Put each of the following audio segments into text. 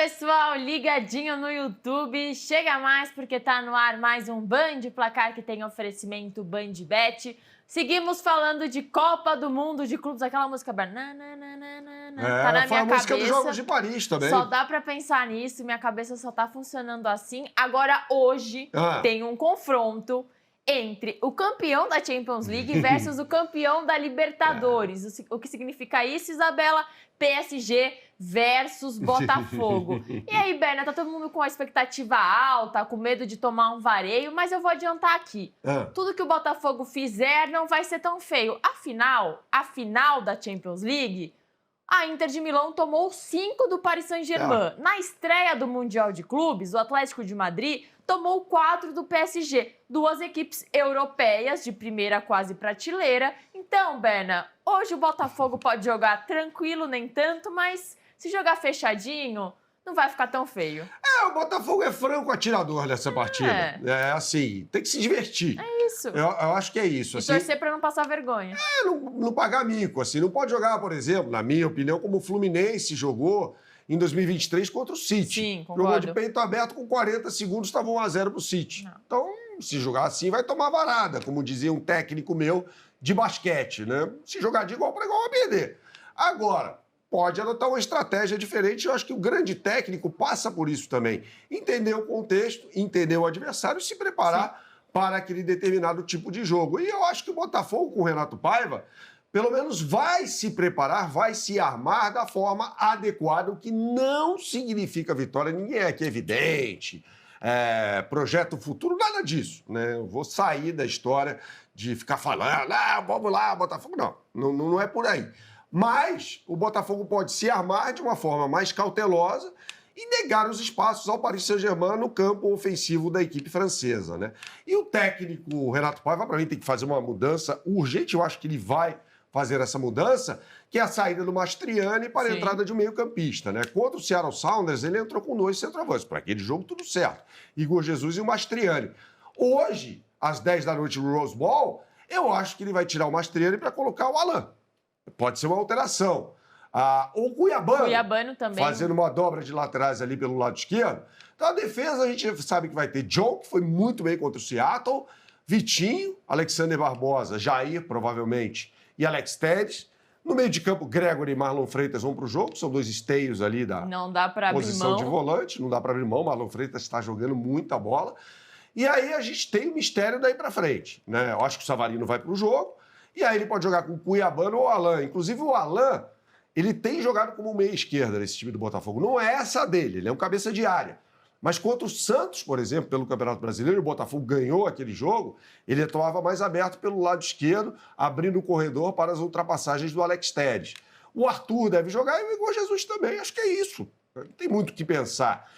pessoal, ligadinho no YouTube, chega mais porque tá no ar mais um Band Placar que tem oferecimento BandBet. Seguimos falando de Copa do Mundo de Clubes, aquela música tá na minha foi a música dos cabeça. Jogos de Paris também. Só dá pra pensar nisso, minha cabeça só tá funcionando assim. Agora hoje tem um confronto entre o campeão da Champions League versus o campeão da Libertadores. O que significa isso, Isabela? PSG versus Botafogo. E aí, Berna, tá todo mundo com a expectativa alta, com medo de tomar um vareio, mas eu vou adiantar aqui. Tudo que o Botafogo fizer não vai ser tão feio. Afinal, a final da Champions League, a Inter de Milão tomou 5 do Paris Saint-Germain. Na estreia do Mundial de Clubes, o Atlético de Madrid tomou 4 do PSG. Duas equipes europeias de primeira quase prateleira. Então, Berna, hoje o Botafogo pode jogar tranquilo, nem tanto, mas se jogar fechadinho, não vai ficar tão feio. O Botafogo é franco atirador nessa partida. É assim, tem que se divertir. É isso. Eu acho que é isso. E assim, torcer pra não passar vergonha. não pagar mico, assim. Não pode jogar, por exemplo, na minha opinião, como o Fluminense jogou em 2023 contra o City. Sim, concordo. Jogou de peito aberto, com 40 segundos, estava 1-0 pro City. Não. Então, se jogar assim, vai tomar varada, como dizia um técnico meu de basquete, né? Se jogar de igual para igual, vai perder. Agora, pode adotar uma estratégia diferente. Eu acho que o grande técnico passa por isso também. Entender o contexto, entender o adversário e se preparar para aquele determinado tipo de jogo. E eu acho que o Botafogo, com o Renato Paiva, pelo menos vai se preparar, vai se armar da forma adequada, o que não significa vitória. Ninguém é aqui evidente, projeto futuro, nada disso, né? Eu vou sair da história de ficar falando, vamos lá, Botafogo. Não é por aí. Mas o Botafogo pode se armar de uma forma mais cautelosa e negar os espaços ao Paris Saint-Germain no campo ofensivo da equipe francesa, né? E o técnico Renato Paiva, para mim, tem que fazer uma mudança urgente. Eu acho que ele vai fazer essa mudança, que é a saída do Mastriani para a entrada de um meio-campista, né? Contra o Seattle Sounders, ele entrou com 2 centroavantes. Para aquele jogo, tudo certo. Igor Jesus e o Mastriani. Hoje, às 10 da noite no Rose Bowl, eu acho que ele vai tirar o Mastriani para colocar o Alain. Pode ser uma alteração. O Cuiabano também. Fazendo uma dobra de laterais ali pelo lado esquerdo. Então, a defesa, a gente sabe que vai ter John, que foi muito bem contra o Seattle, Vitinho, Alexander Barbosa, Jair, provavelmente, e Alex Telles. No meio de campo, Gregory e Marlon Freitas vão para o jogo, são 2 esteios ali da posição de volante. Não dá para abrir mão, Marlon Freitas está jogando muita bola. E aí a gente tem o mistério daí para frente, né? Eu acho que o Savarino vai para o jogo, e aí ele pode jogar com o Cuiabano ou o Alain. Inclusive o Alain, ele tem jogado como meia esquerda nesse time do Botafogo. Não é essa dele, ele é um cabeça de área. Mas contra o Santos, por exemplo, pelo Campeonato Brasileiro, o Botafogo ganhou aquele jogo, ele atuava mais aberto pelo lado esquerdo, abrindo o corredor para as ultrapassagens do Alex Telles. O Arthur deve jogar e o Igor Jesus também, acho que é isso. Não tem muito o que pensar.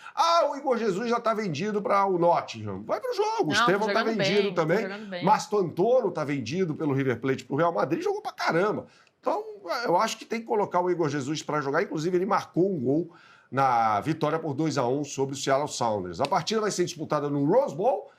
O Igor Jesus já está vendido para o Nottingham. Vai para o jogo. O Estevão está vendido também. Márcio Antônio está vendido pelo River Plate para o Real Madrid, jogou para caramba. Então, eu acho que tem que colocar o Igor Jesus para jogar. Inclusive, ele marcou um gol na vitória por 2-1 sobre o Seattle Sounders. A partida vai ser disputada no Rose Bowl,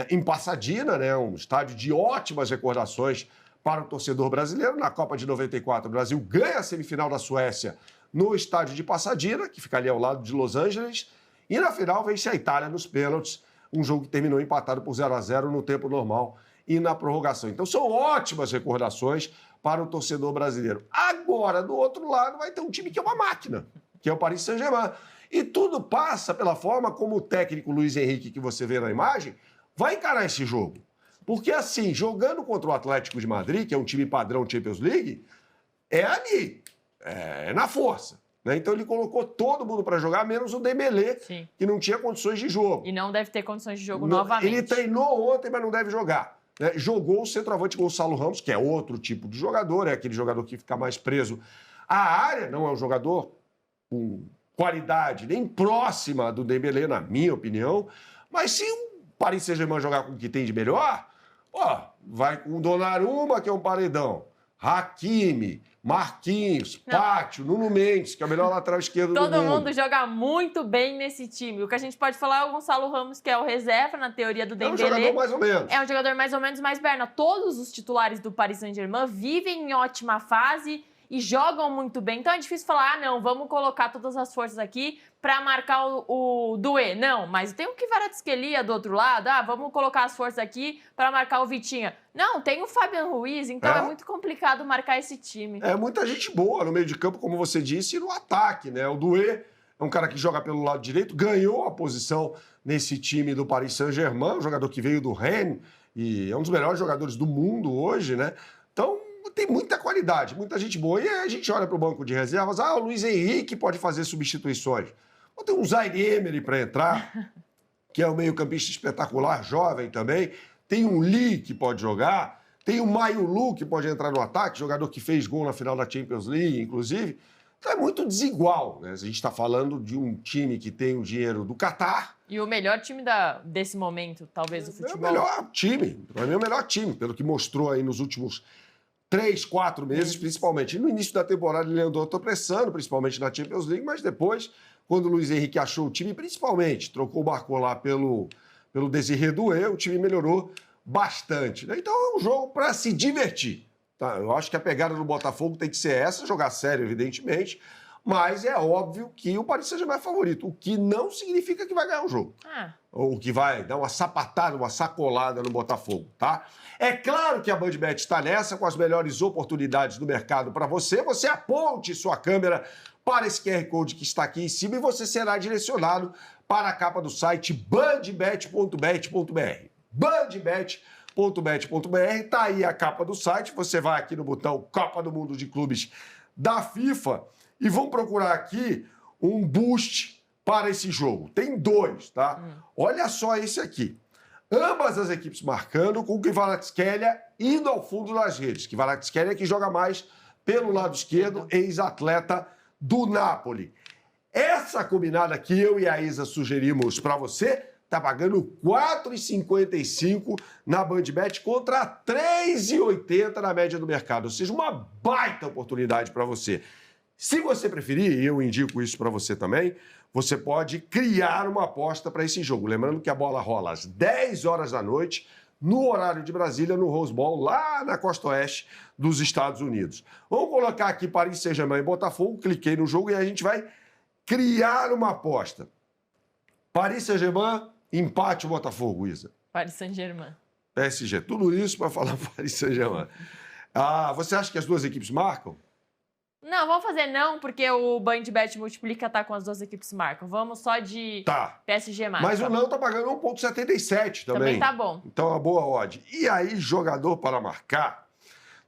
em Pasadena, né? Um estádio de ótimas recordações para o torcedor brasileiro. Na Copa de 94, o Brasil ganha a semifinal da Suécia no estádio de Pasadena, que fica ali ao lado de Los Angeles. E na final vence a Itália nos pênaltis, um jogo que terminou empatado por 0-0 no tempo normal e na prorrogação. Então são ótimas recordações para o torcedor brasileiro. Agora, do outro lado, vai ter um time que é uma máquina, que é o Paris Saint-Germain. E tudo passa pela forma como o técnico Luiz Henrique, que você vê na imagem, vai encarar esse jogo. Porque assim, jogando contra o Atlético de Madrid, que é um time padrão Champions League, é ali, é na força. Então ele colocou todo mundo para jogar, menos o Dembélé, que não tinha condições de jogo. E não deve ter condições de jogo novamente. Ele treinou ontem, mas não deve jogar. Jogou o centroavante Gonçalo Ramos, que é outro tipo de jogador, é aquele jogador que fica mais preso à área, não é um jogador com qualidade nem próxima do Dembélé, na minha opinião. Mas se o Paris Saint-Germain jogar com o que tem de melhor, vai com o Donnarumma, que é um paredão, Hakimi, Marquinhos, Pátio, Nuno Mendes, que é o melhor lateral esquerdo do mundo. Todo mundo joga muito bem nesse time. O que a gente pode falar é o Gonçalo Ramos, que é o reserva, na teoria do Dembélé. É um jogador mais ou menos. É um jogador mais ou menos, mas, Berna, todos os titulares do Paris Saint-Germain vivem em ótima fase e jogam muito bem. Então é difícil falar, não, vamos colocar todas as forças aqui para marcar o Doué. Não, mas tem o Kvaratskhelia do outro lado, vamos colocar as forças aqui para marcar o Vitinha. Não, tem o Fabian Ruiz, então é muito complicado marcar esse time. É muita gente boa no meio de campo, como você disse, e no ataque, né? O Doué é um cara que joga pelo lado direito, ganhou a posição nesse time do Paris Saint-Germain, um jogador que veio do Rennes e é um dos melhores jogadores do mundo hoje, né? Então, tem muita qualidade, muita gente boa. E aí a gente olha para o banco de reservas, o Luiz Henrique pode fazer substituições. Ou tem um Zaire Emery para entrar, que é um meio-campista espetacular, jovem também. Tem um Lee que pode jogar, tem o Mayulu que pode entrar no ataque, jogador que fez gol na final da Champions League, inclusive. Então é muito desigual, né? A gente está falando de um time que tem o dinheiro do Catar. E o melhor time desse momento, talvez, do futebol. É o melhor time, para mim é o melhor time, pelo que mostrou aí nos últimos 3, 4 meses, principalmente. E no início da temporada ele andou tropeçando, principalmente na Champions League, mas depois, quando o Luiz Henrique achou o time, principalmente, trocou o Barcola pelo Désiré Doué, o time melhorou bastante, né? Então é um jogo para se divertir. Tá, eu acho que a pegada do Botafogo tem que ser essa, jogar sério, evidentemente, mas é óbvio que o Paris Saint-Germain é favorito, o que não significa que vai ganhar o jogo. Ou que vai dar uma sapatada, uma sacolada no Botafogo, tá? É claro que a BandBet está nessa, com as melhores oportunidades do mercado para você. Você aponte sua câmera para esse QR Code que está aqui em cima e você será direcionado para a capa do site bandbet.bet.br. bandbet.bet.br, tá aí a capa do site, você vai aqui no botão Copa do Mundo de Clubes da FIFA e vão procurar aqui um boost para esse jogo. Tem 2, tá? Olha só esse aqui. Ambas as equipes marcando com o Kvaratskhelia indo ao fundo das redes. Kvaratskhelia que joga mais pelo lado esquerdo, ex-atleta do Napoli. Essa combinada que eu e a Isa sugerimos para você tá pagando R$ 4,55 na BandBet contra R$ 3,80 na média do mercado. Ou seja, uma baita oportunidade para você. Se você preferir, e eu indico isso para você também, você pode criar uma aposta para esse jogo. Lembrando que a bola rola às 10 horas da noite, no horário de Brasília, no Rose Bowl, lá na costa oeste dos Estados Unidos. Vamos colocar aqui Paris Saint-Germain e Botafogo, cliquei no jogo e a gente vai criar uma aposta. Paris Saint-Germain, empate o Botafogo, Isa. Paris Saint-Germain. PSG, tudo isso para falar Paris Saint-Germain. Você acha que as duas equipes marcam? Não, vamos fazer não, porque o BandBet multiplica tá com as duas equipes marcam. Vamos só de PSG marca. Mas o não tá pagando 1,77 também. Também tá bom. Então, uma boa odd. E aí, jogador para marcar,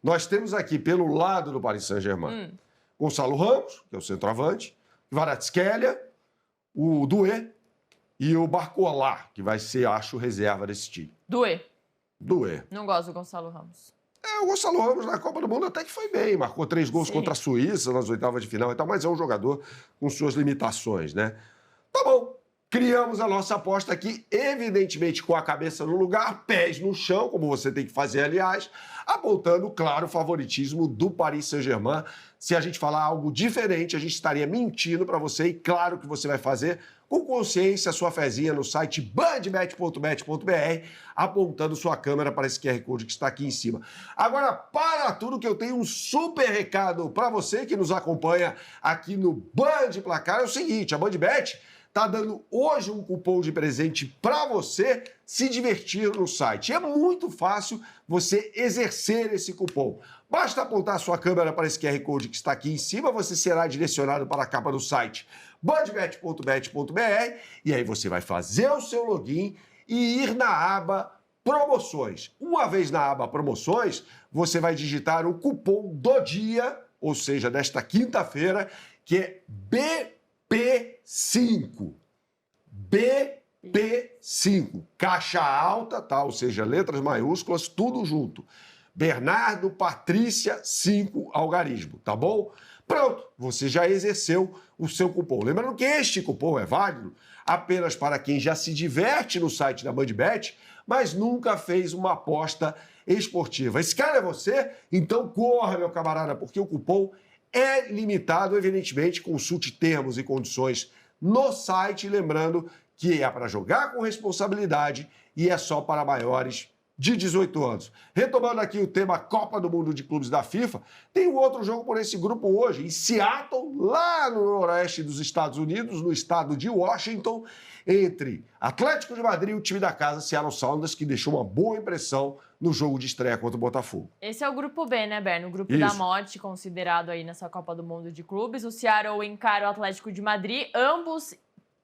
nós temos aqui, pelo lado do Paris Saint-Germain, Gonçalo Ramos, que é o centroavante, Kvaratskhelia, o Doué e o Barcola, que vai ser, acho, reserva desse time. Doué. Doué. Não gosto do Gonçalo Ramos. O Gonçalo Ramos na Copa do Mundo até que foi bem, marcou 3 gols contra a Suíça nas oitavas de final e tal, mas é um jogador com suas limitações, né? Tá bom, criamos a nossa aposta aqui, evidentemente com a cabeça no lugar, pés no chão, como você tem que fazer, aliás, apontando, claro, o favoritismo do Paris Saint-Germain. Se a gente falar algo diferente, a gente estaria mentindo para você e claro que você vai fazer com consciência, sua fezinha no site bandbet.bet.br, apontando sua câmera para esse QR Code que está aqui em cima. Agora, para tudo que eu tenho um super recado para você que nos acompanha aqui no Band Placar, é o seguinte, a BandBet está dando hoje um cupom de presente para você se divertir no site. É muito fácil você exercer esse cupom. Basta apontar sua câmera para esse QR Code que está aqui em cima, você será direcionado para a capa do site bandbet.bet.br e aí você vai fazer o seu login e ir na aba Promoções. Uma vez na aba Promoções, você vai digitar o cupom do dia, ou seja, desta quinta-feira, que é BP5. BP5. Caixa alta, tá? Ou seja, letras maiúsculas, tudo junto. Bernardo Patrícia 5 Algarismo, tá bom? Pronto, você já exerceu o seu cupom. Lembrando que este cupom é válido apenas para quem já se diverte no site da BandBet, mas nunca fez uma aposta esportiva. Esse cara é você? Então corra, meu camarada, porque o cupom é limitado, evidentemente, consulte termos e condições no site, lembrando que é para jogar com responsabilidade e é só para maiores de 18 anos. Retomando aqui o tema Copa do Mundo de Clubes da FIFA, tem um outro jogo por esse grupo hoje, em Seattle, lá no noroeste dos Estados Unidos, no estado de Washington, entre Atlético de Madrid e o time da casa, Seattle Sounders, que deixou uma boa impressão no jogo de estreia contra o Botafogo. Esse é o grupo B, né, Berno? O grupo da morte, considerado aí nessa Copa do Mundo de Clubes. O Seattle encara o Atlético de Madrid, ambos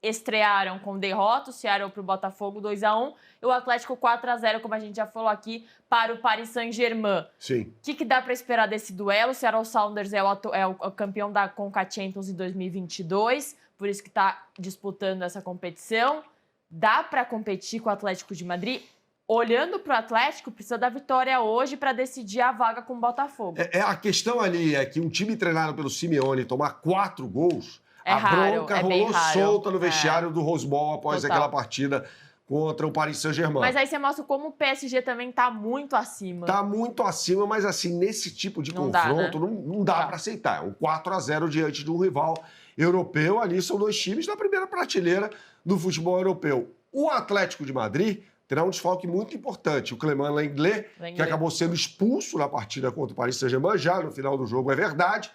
estrearam com derrota, o Seattle para o Botafogo 2-1 e o Atlético 4-0, como a gente já falou aqui, para o Paris Saint-Germain. Sim. O que dá para esperar desse duelo? O Seattle Sounders é o campeão da Conca Champions em 2022, por isso que está disputando essa competição. Dá para competir com o Atlético de Madrid? Olhando para o Atlético, precisa da vitória hoje para decidir a vaga com o Botafogo. A questão ali é que um time treinado pelo Simeone tomar 4 gols... A bronca rolou solta no vestiário do Rose Bowl após aquela partida contra o Paris Saint-Germain. Mas aí você mostra como o PSG também tá muito acima. Tá muito acima, mas assim, nesse tipo de confronto, não dá para aceitar. É um 4-0 diante de um rival europeu. Ali são 2 times da primeira prateleira do futebol europeu. O Atlético de Madrid terá um desfalque muito importante. O Clément Lenglet, que acabou sendo expulso na partida contra o Paris Saint-Germain, já no final do jogo, é verdade.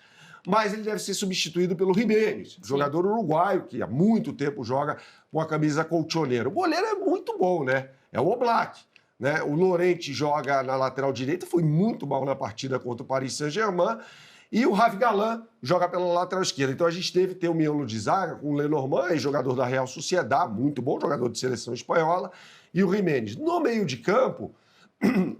Mas ele deve ser substituído pelo Jiménez, jogador uruguaio, que há muito tempo joga com a camisa colchoneira. O goleiro é muito bom, né? É o Oblak. Né? O Llorente joga na lateral direita, foi muito mal na partida contra o Paris Saint-Germain. E o Ravi Galan joga pela lateral esquerda. Então a gente deve ter o miolo de zaga com o Lenormand, jogador da Real Sociedad, muito bom, jogador de seleção espanhola, e o Jiménez. No meio de campo,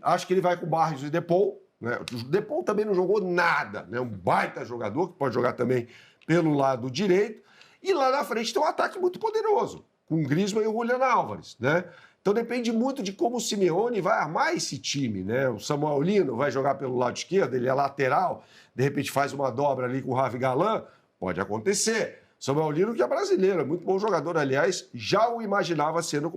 acho que ele vai com Barrios e Depou. Né? O Depou também não jogou nada, né? Um baita jogador, que pode jogar também pelo lado direito. E lá na frente tem um ataque muito poderoso, com o Griezmann e o Julián Álvares. Né? Então depende muito de como o Simeone vai armar esse time. Né? O Samuel Lino vai jogar pelo lado esquerdo, ele é lateral, de repente faz uma dobra ali com o Ravi Galan, pode acontecer. Samuel Lino, que é brasileiro, é muito bom jogador, aliás, já o imaginava sendo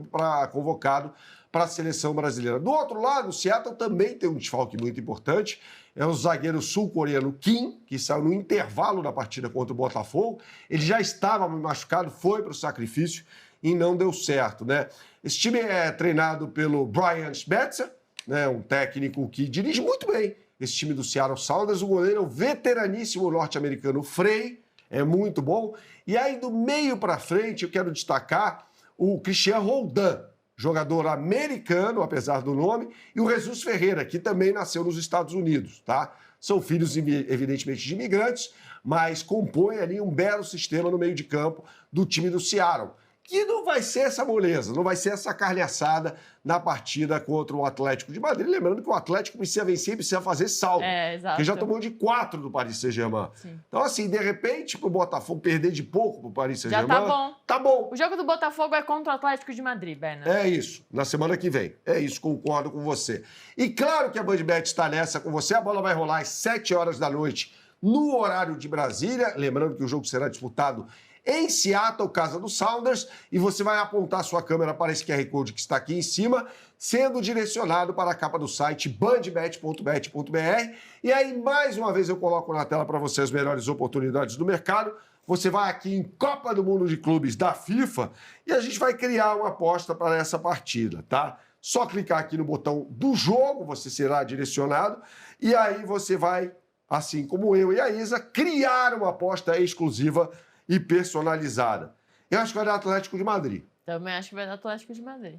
convocado para a seleção brasileira. Do outro lado, o Seattle também tem um desfalque muito importante. É o zagueiro sul-coreano Kim, que saiu no intervalo da partida contra o Botafogo. Ele já estava machucado, foi para o sacrifício e não deu certo. Né? Esse time é treinado pelo Brian Schmetzer, né? Um técnico que dirige muito bem esse time do Seattle Sounders. O goleiro é o veteraníssimo norte-americano Frey, é muito bom. E aí, do meio para frente, eu quero destacar o Christian Roldan, jogador americano, apesar do nome, e o Jesus Ferreira, que também nasceu nos Estados Unidos, tá? São filhos, evidentemente, de imigrantes, mas compõem ali um belo sistema no meio de campo do time do Seattle, que não vai ser essa moleza, não vai ser essa carne assada na partida contra o Atlético de Madrid. Lembrando que o Atlético precisa vencer e precisa fazer saldo, porque já tomou de 4 do Paris Saint-Germain. Então, assim, de repente, pro Botafogo perder de pouco pro Paris Saint-Germain... Já tá bom. Tá bom. O jogo do Botafogo é contra o Atlético de Madrid, Berna. É isso, na semana que vem. É isso, concordo com você. E claro que a BandBet está nessa com você. A bola vai rolar às 7 horas da noite no horário de Brasília. Lembrando que o jogo será disputado em Seattle, casa do Sounders, e você vai apontar sua câmera para esse QR Code que está aqui em cima, sendo direcionado para a capa do site bandbet.bet.br. E aí, mais uma vez, eu coloco na tela para você as melhores oportunidades do mercado. Você vai aqui em Copa do Mundo de Clubes da FIFA e a gente vai criar uma aposta para essa partida, tá? Só clicar aqui no botão do jogo, você será direcionado, e aí você vai, assim como eu e a Isa, criar uma aposta exclusiva e personalizada. Eu acho que vai dar Atlético de Madrid. Também acho que vai dar Atlético de Madrid.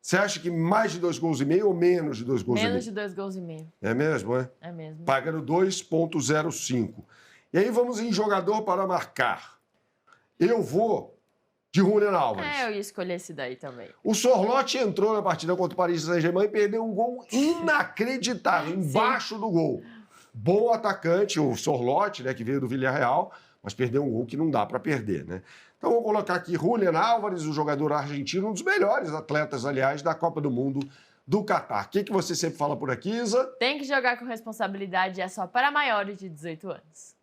Você acha que mais de 2,5 gols ou menos de 2,5 gols? Menos de 2,5 gols. É mesmo, é? É mesmo. Pagando 2,05. E aí vamos em jogador para marcar. Eu vou de Julián Álvares. Eu ia escolher esse daí também. O Sorloth entrou na partida contra o Paris Saint-Germain e perdeu um gol inacreditável, embaixo do gol. Bom atacante, o Sorloth, né, que veio do Villarreal, mas perdeu um gol que não dá para perder, né? Então, vou colocar aqui Julián Álvares, o jogador argentino, um dos melhores atletas, aliás, da Copa do Mundo do Catar. O que você sempre fala por aqui, Isa? Tem que jogar com responsabilidade, é só para maiores de 18 anos.